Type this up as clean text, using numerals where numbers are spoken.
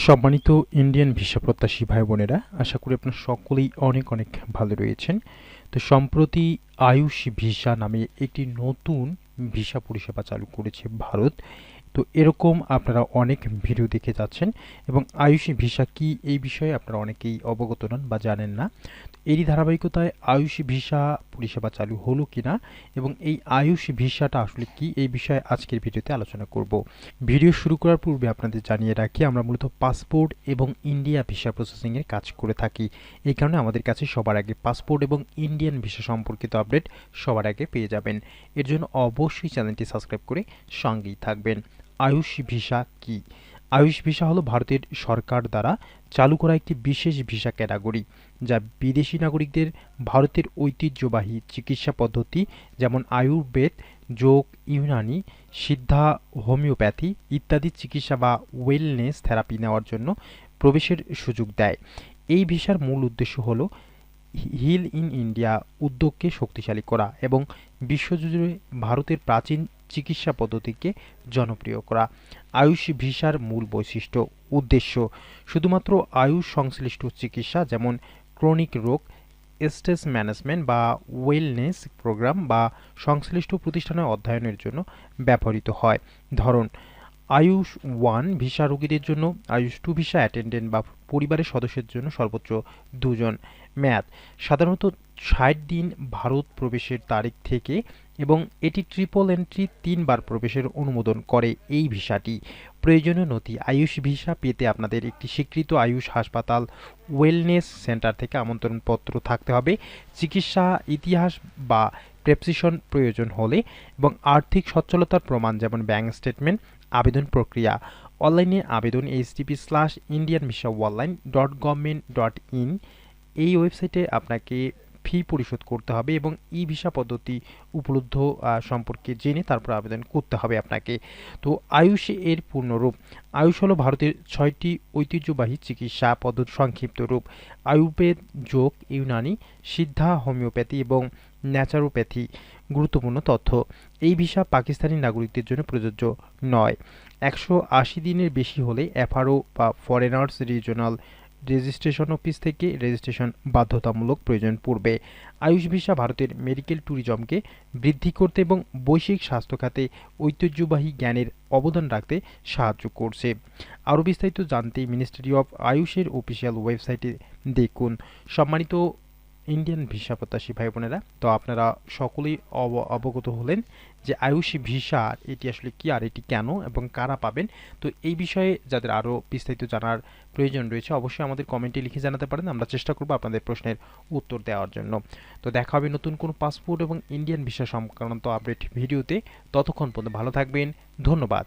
সম্মানিত Indian visa প্রত্যাশী ভাই বোনেরা, আশা করি আপনারা সকলেই অনেক অনেক ভালো রয়েছেন। তো সম্প্রতি আয়ুষ ভিসা নামে একটি নতুন ভিসা পরিষেবা চালু করেছে ভারত। তো এরকম আপনারা অনেক ভিডিও দেখে যাচ্ছেন এবং আয়ুষী ভিসা কি এই বিষয়ে আপনারা অনেকেই অবগত নন বা জানেন না। এরই ধারাবাহিকতায় আয়ুষী ভিসা পরিষেবা চালু হলো কিনা এবং এই আয়ুষী ভিসাটা আসলে কি এই বিষয়ে আজকের ভিডিওতে আলোচনা করব। ভিডিও শুরু করার পূর্বে আপনাদের জানিয়ে রাখি, আমরা মূলত পাসপোর্ট এবং ইন্ডিয়া ভিসা প্রসেসিংয়ের কাজ করে থাকি। এই কারণে আমাদের কাছে সবার আগে পাসপোর্ট এবং ইন্ডিয়ান ভিসা সম্পর্কিত আপডেট সবার আগে পেয়ে যাবেন। এর জন্য অবশ্যই চ্যানেলটি সাবস্ক্রাইব করে সঙ্গেই থাকবেন। আয়ুষ ভিসা কি? আয়ুষ ভিসা হলো ভারতের সরকার দ্বারা চালু করা একটি বিশেষ ভিসা ক্যাটাগরি, যা বিদেশি নাগরিকদের ভারতের ঐতিহ্যবাহী চিকিৎসা পদ্ধতি যেমন আয়ুর্বেদ, যোগ, ইউনানি, সিদ্ধা, হোমিওপ্যাথি ইত্যাদি চিকিৎসা বা ওয়েলনেস থেরাপি নেওয়ার জন্য প্রবেশের সুযোগ দেয়। এই ভিসার মূল উদ্দেশ্য হলো হিল ইন ইন্ডিয়া উদ্যোগকে শক্তিশালী করা এবং বিশ্বজুড়ে ভারতের প্রাচীন চিকিৎসা পদ্ধতিকে জনপ্রিয় করা। আয়ুষ ভিসার মূল বৈশিষ্ট্য, উদ্দেশ্য: শুধুমাত্র আয়ুষ সংশ্লিষ্ট চিকিৎসা যেমন ক্রনিক রোগ, স্ট্রেস ম্যানেজমেন্ট বা ওয়েলনেস প্রোগ্রাম বা সংশ্লিষ্ট প্রতিষ্ঠানে অধ্যয়নের জন্য ব্যবহৃত হয়। ধরন: আয়ুষ 1 ভিসা রোগীদের জন্য, আয়ুষ 2 ভিসা অ্যাটেন্ডেন্ট বা পরিবারের সদস্যের জন্য সর্বোচ্চ 2 জন। মেয়াদ: সাধারণত 60 দিন ভারত প্রবেশের তারিখ থেকে এবং এটি ট্রিপল এন্ট্রি 3 বার প্রবেশের অনুমোদন করে এই ভিসাটি। প্রয়োজনীয় নথি: আয়ুষ ভিসা পেতে আপনাদের একটি স্বীকৃত আয়ুষ হাসপাতাল ওয়েলনেস সেন্টার থেকে আমন্ত্রণপত্র থাকতে হবে, চিকিৎসা ইতিহাস বা প্রেসক্রিপশন প্রয়োজন হলে, এবং আর্থিক সচ্ছলতার প্রমাণ যেমন ব্যাংক স্টেটমেন্ট। আবেদন প্রক্রিয়া: অনলাইনে আবেদন http:/indianvisaonline.government.in এই ওয়েবসাইটে আপনাকে ফি পরিশোধ করতে হবে এবং ই ভিসা পদ্ধতি উপলব্ধ সম্পর্কে জেনে তারপর আবেদন করতে হবে আপনাকে। তো আয়ুষ এর পূর্ণরূপ: আয়ুষ হলো ভারতের 6টি ঐতিহ্যবাহী চিকিৎসা পদ্ধতির সংক্ষিপ্ত রূপ। আয়ুর্বেদ, যোগ, ইউনানি, সিদ্ধা, হোমিওপ্যাথি এবং ন্যাচারোপ্যাথি। গুরুত্বপূর্ণ তথ্য: এই ভিসা পাকিস্তানি নাগরিকদের জন্য প্রযোজ্য নয়। 180 দিনের বেশি হলে এফআরও বা ফরেনার্স রিজিওনাল রেজিস্ট্রেশন অফিস থেকে রেজিস্ট্রেশন বাধ্যতামূলক প্রয়োজন পড়বে। আয়ুষ ভিসা ভারতের মেডিকেল ট্যুরিজমকে বৃদ্ধি করতে এবং বৈশ্বিক স্বাস্থ্য খাতে ঐতিহ্যবাহী জ্ঞানের অবদান রাখতে সাহায্য করছে। আরও বিস্তারিত জানতে মিনিস্ট্রি অফ আয়ুষের অফিসিয়াল ওয়েবসাইটে দেখুন। সম্মানিত ইন্ডিয়ান ভিসা প্রত্যাশী ভাই বোনেরা, তো আপনারা সকলেই অবগত হলেন যে আয়ুষ ভিসা এটি আসলে কি আর এটি কেন এবং কারা পাবেন। তো এই বিষয়ে যাদের আরও বিস্তারিত জানার প্রয়োজন রয়েছে অবশ্যই আমাদের কমেন্টে লিখে জানাতে পারেন, আমরা চেষ্টা করব আপনাদের প্রশ্নের উত্তর দেওয়ার জন্য। তো দেখা হবে নতুন কোনো পাসপোর্ট এবং ইন্ডিয়ান ভিসা সংক্রান্ত আপডেট ভিডিওতে। ততক্ষণ পর্যন্ত ভালো থাকবেন, ধন্যবাদ।